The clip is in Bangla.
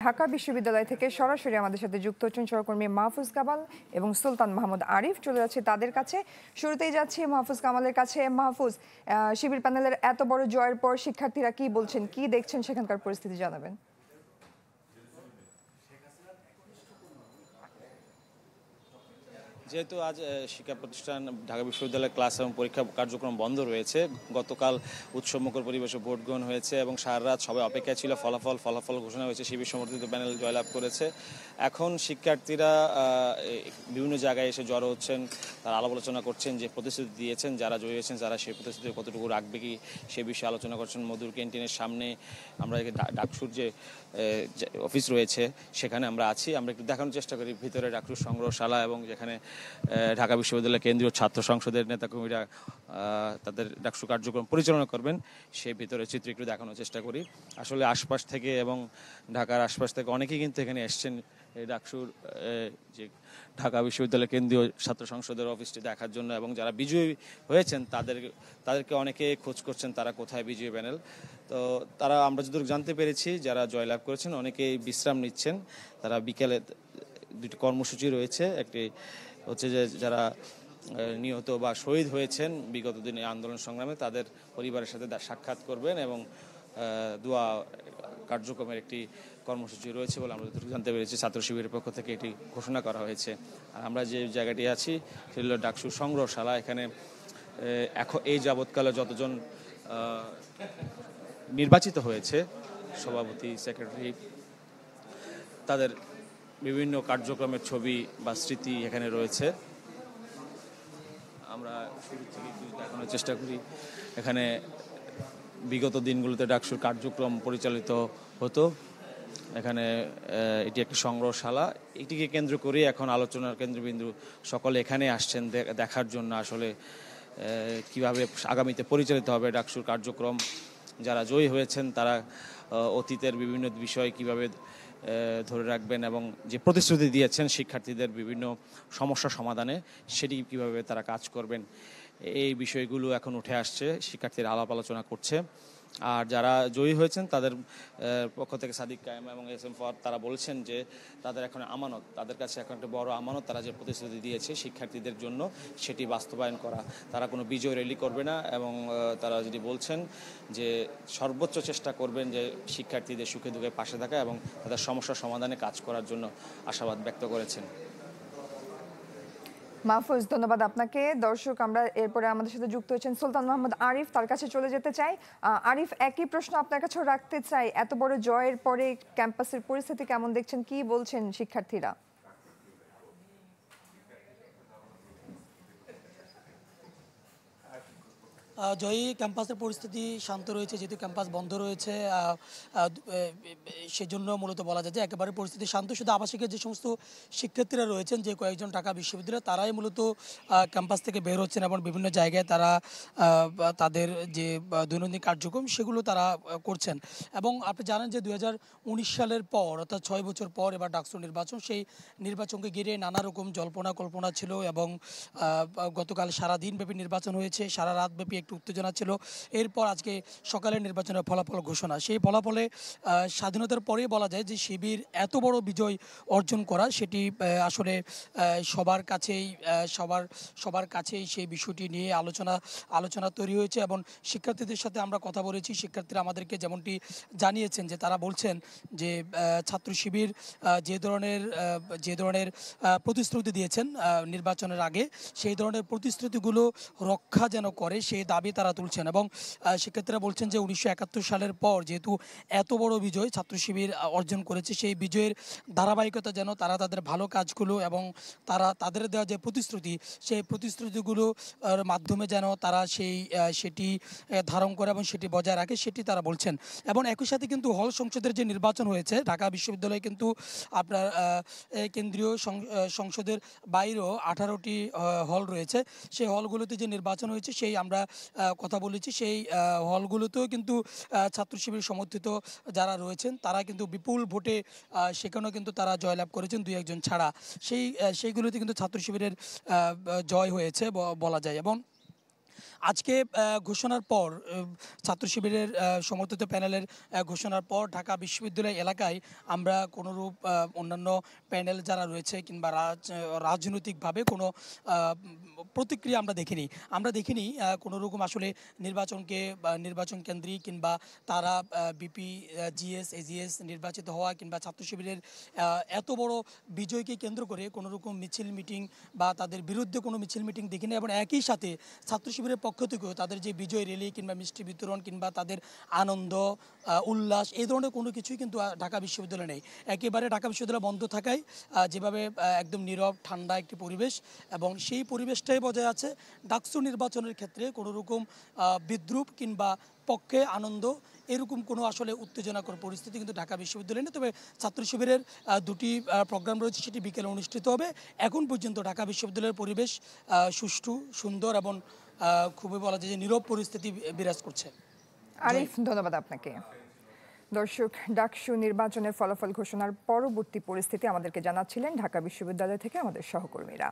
ঢাকা বিশ্ববিদ্যালয় থেকে সরাসরি আমাদের সাথে যুক্ত হচ্ছেন সহকর্মী মাহফুজ কামাল এবং সুলতান মাহমুদ আরিফ। চলে যাচ্ছে তাদের কাছে। শুরুতেই যাচ্ছি মাহফুজ কামালের কাছে। মাহফুজ, শিবির প্যানেলের এত বড় জয়ের পর শিক্ষার্থীরা কি বলছেন, কি দেখছেন, সেখানকার পরিস্থিতি জানাবেন। যেহেতু আজ শিক্ষা প্রতিষ্ঠান ঢাকা বিশ্ববিদ্যালয়ের ক্লাস এবং পরীক্ষা কার্যক্রম বন্ধ রয়েছে, গতকাল উৎসবমুখর পরিবেশে ভোট গ্রহণ হয়েছে এবং সারা রাত সবাই অপেক্ষায় ছিল ফলাফল ঘোষণা হয়েছে। শিবির সমর্থিত প্যানেল জয়লাভ করেছে। এখন শিক্ষার্থীরা বিভিন্ন জায়গায় এসে জড়ো হচ্ছেন, তারা আলাপ আলোচনা করছেন যে প্রতিশ্রুতি দিয়েছেন যারা জয়ী হয়েছেন, যারা সেই প্রতিশ্রুতি কতটুকু রাখবে কি সে বিষয়ে আলোচনা করছেন। মধুর ক্যান্টিনের সামনে আমরা ডাকসুর যে অফিস রয়েছে সেখানে আমরা আছি। আমরা একটু দেখানোর চেষ্টা করি ভিতরে ডাকসুর সংগ্রহশালা এবং যেখানে ঢাকা বিশ্ববিদ্যালয়ের কেন্দ্রীয় ছাত্র সংসদের নেতাকর্মীরা তাদের ডাকসু কার্যক্রম পরিচালনা করবেন, সেই ভিতরে চিত্র একটু দেখানোর চেষ্টা করি। আসলে আশপাশ থেকে এবং ঢাকার আশপাশ থেকে অনেকেই কিন্তু এখানে এসছেন এই ডাকসুর যে ঢাকা বিশ্ববিদ্যালয়ের কেন্দ্রীয় ছাত্র সংসদের অফিসটি দেখার জন্য, এবং যারা বিজয়ী হয়েছেন তাদেরকে অনেকে খোঁজ করছেন তারা কোথায় বিজয়ী প্যানেল। তো তারা আমরা যতটুকু জানতে পেরেছি যারা জয়লাভ করেছেন অনেকেই বিশ্রাম নিচ্ছেন। তারা বিকেলে দুটি কর্মসূচি রয়েছে, একটি হচ্ছে যে যারা নিহত বা শহীদ হয়েছেন বিগত দিনে আন্দোলন সংগ্রামে তাদের পরিবারের সাথে সাক্ষাৎ করবেন এবং দোয়া কার্যক্রমের একটি কর্মসূচি রয়েছে বলে আমরা যতটুকু জানতে পেরেছি। ছাত্র শিবিরের পক্ষ থেকে এটি ঘোষণা করা হয়েছে। আর আমরা যে জায়গাটি আছি সেটি হল ডাকসুর সংগ্রহশালা। এখানে এখন এই যাবৎকালে যতজন নির্বাচিত হয়েছে সভাপতি, সেক্রেটারি, তাদের বিভিন্ন কার্যক্রমের ছবি বা স্মৃতি এখানে রয়েছে। আমরা শুরু থেকে একটু দেখানোর চেষ্টা করি। এখানে বিগত দিনগুলোতে ডাকসুর কার্যক্রম পরিচালিত হতো। এখানে এটি একটি সংগ্রহশালা, এটিকে কেন্দ্র করে এখন আলোচনার কেন্দ্রবিন্দু সকলে এখানে আসছেন দেখার জন্য আসলে কিভাবে আগামীতে পরিচালিত হবে ডাকসুর কার্যক্রম। যারা জয়ী হয়েছেন তারা অতীতের বিভিন্ন বিষয় কিভাবে ধরে রাখবেন এবং যে প্রতিশ্রুতি দিয়েছেন শিক্ষার্থীদের বিভিন্ন সমস্যা সমাধানে সেটি কিভাবে তারা কাজ করবেন, এই বিষয়গুলো এখন উঠে আসছে, শিক্ষার্থীরা আলাপ আলোচনা করছে। আর যারা জয়ী হয়েছেন তাদের পক্ষ থেকে সাদিক কায়েম এবং এস এম ফরহাদ তারা বলছেন যে তাদের এখন আমানত, তাদের কাছে এখন একটা বড় আমানত, তারা যে প্রতিশ্রুতি দিয়েছে শিক্ষার্থীদের জন্য সেটি বাস্তবায়ন করা। তারা কোনো বিজয় র্যালি করবে না এবং তারা যদি বলছেন যে সর্বোচ্চ চেষ্টা করবেন যে শিক্ষার্থীদের সুখে দুঃখে পাশে থাকা এবং তাদের সমস্যা সমাধানে কাজ করার জন্য আশাবাদ ব্যক্ত করেছেন। মাহফুজ, ধন্যবাদ আপনাকে। দর্শক, আমরা এরপরে আমাদের সাথে যুক্ত হচ্ছেন সুলতান মাহমুদ আরিফ, তার কাছে চলে যেতে চাই। আরিফ, একই প্রশ্ন আপনার কাছেও রাখতে চাই। এত বড় জয়ের পরে ক্যাম্পাসের পরিস্থিতি কেমন দেখছেন, কি বলছেন শিক্ষার্থীরা? জয়ী ক্যাম্পাসের পরিস্থিতি শান্ত রয়েছে, যেহেতু ক্যাম্পাস বন্ধ রয়েছে সেজন্য মূলত বলা যায় যে একেবারে পরিস্থিতি শান্ত। শুধু আবাসিকের যে সমস্ত শিক্ষার্থীরা রয়েছেন, যে কয়েকজন ঢাকা বিশ্ববিদ্যালয়, তারাই মূলত ক্যাম্পাস থেকে বের হচ্ছেন এবং বিভিন্ন জায়গায় তারা তাদের যে দৈনন্দিন কার্যক্রম সেগুলো তারা করছেন। এবং আপনি জানেন যে 2019 সালের পর, অর্থাৎ 6 বছর পর এবার ডাকসু নির্বাচন, সেই নির্বাচনকে ঘিরে নানা রকম জল্পনা কল্পনা ছিল এবং গতকাল সারা দিনব্যাপী নির্বাচন হয়েছে, সারা রাতব্যাপী একটু উত্তেজনা ছিল। এরপর আজকে সকালে নির্বাচনের ফলাফল ঘোষণা। সেই ফলাফলে স্বাধীনতার পরেই বলা যায় যে শিবির এত বড় বিজয় অর্জন করা সেটি আসলে সবার কাছেই সেই বিষয়টি নিয়ে আলোচনা তৈরি হয়েছে। এবং শিক্ষার্থীদের সাথে আমরা কথা বলেছি, শিক্ষার্থীরা আমাদেরকে যেমনটি জানিয়েছেন যে তারা বলছেন যে ছাত্র শিবির যে ধরনের প্রতিশ্রুতি দিয়েছেন নির্বাচনের আগে, সেই ধরনের প্রতিশ্রুতিগুলো রক্ষা যেন করে সেই দাবি তারা তুলছেন। এবং শিক্ষার্থীরা বলছেন যে 1971 সালের পর যেহেতু এত বড় বিজয় ছাত্র শিবির অর্জন করেছে, সেই বিজয়ের ধারাবাহিকতা যেন তারা তাদের ভালো কাজগুলো এবং তাদের দেওয়া যে প্রতিশ্রুতি, সেই প্রতিশ্রুতিগুলোর মাধ্যমে যেন তারা সেটি ধারণ করে এবং সেটি বজায় রাখে, সেটি তারা বলছেন। এবং একই সাথে কিন্তু হল সংসদের যে নির্বাচন হয়েছে, ঢাকা বিশ্ববিদ্যালয়ে কিন্তু আপনার কেন্দ্রীয় সংসদের বাইরেও 18টি হল রয়েছে। সেই হলগুলোতে যে নির্বাচন হয়েছে সেই আমরা কথা বলেছি, সেই হলগুলোতেও কিন্তু ছাত্র শিবির সমর্থিত যারা রয়েছেন তারা কিন্তু বিপুল ভোটে সেখানেও কিন্তু তারা জয়লাভ করেছেন, 2-1 ছাড়া। সেইগুলোতে কিন্তু ছাত্র শিবিরের জয় হয়েছে বলা যায়। এবং আজকে ঘোষণার পর ছাত্র শিবিরের সমর্থিত প্যানেলের ঘোষণার পর ঢাকা বিশ্ববিদ্যালয় এলাকায় আমরা কোনোরূপ অন্যান্য প্যানেল যারা রয়েছে কিংবা রাজনৈতিকভাবে কোনো প্রতিক্রিয়া আমরা দেখিনি কোনো রকম আসলে নির্বাচনকে নির্বাচন কেন্দ্রিক কিংবা তারা বিপি জিএস এজিএস নির্বাচিত হওয়া কিংবা ছাত্র শিবিরের এত বড় বিজয়কে কেন্দ্র করে কোনো রকম মিছিল মিটিং বা তাদের বিরুদ্ধে কোনো মিছিল মিটিং দেখিনি এবং একই সাথে ছাত্র শিবিরের পক্ষ থেকেও তাদের যে বিজয় র্যালি কিংবা মিষ্টি বিতরণ কিংবা তাদের আনন্দ উল্লাস এই ধরনের কোনো কিছুই কিন্তু ঢাকা বিশ্ববিদ্যালয়ে নেই। একেবারে ঢাকা বিশ্ববিদ্যালয় বন্ধ থাকায় যেভাবে একদম নীরব ঠান্ডা একটি পরিবেশ এবং সেই পরিবেশটাই বজায় আছে। ডাকসু নির্বাচনের ক্ষেত্রে কোনো রকম বিদ্রুপ কিংবা পক্ষে আনন্দ এরকম কোনো আসলে উত্তেজনাকর পরিস্থিতি কিন্তু ঢাকা বিশ্ববিদ্যালয়ে নেই। তবে ছাত্র শিবিরের দুটি প্রোগ্রাম রয়েছে, সেটি বিকেলে অনুষ্ঠিত হবে। এখন পর্যন্ত ঢাকা বিশ্ববিদ্যালয়ের পরিবেশ সুষ্ঠু সুন্দর এবং খুবই বলা যায় যে নীরব পরিস্থিতি বিরাজ করছে। আরিফ, ধন্যবাদ আপনাকে। দর্শক, ডাকসু নির্বাচনের ফলাফল ঘোষণার পরবর্তী পরিস্থিতি আমাদেরকে জানাচ্ছিলেন ঢাকা বিশ্ববিদ্যালয় থেকে আমাদের সহকর্মীরা।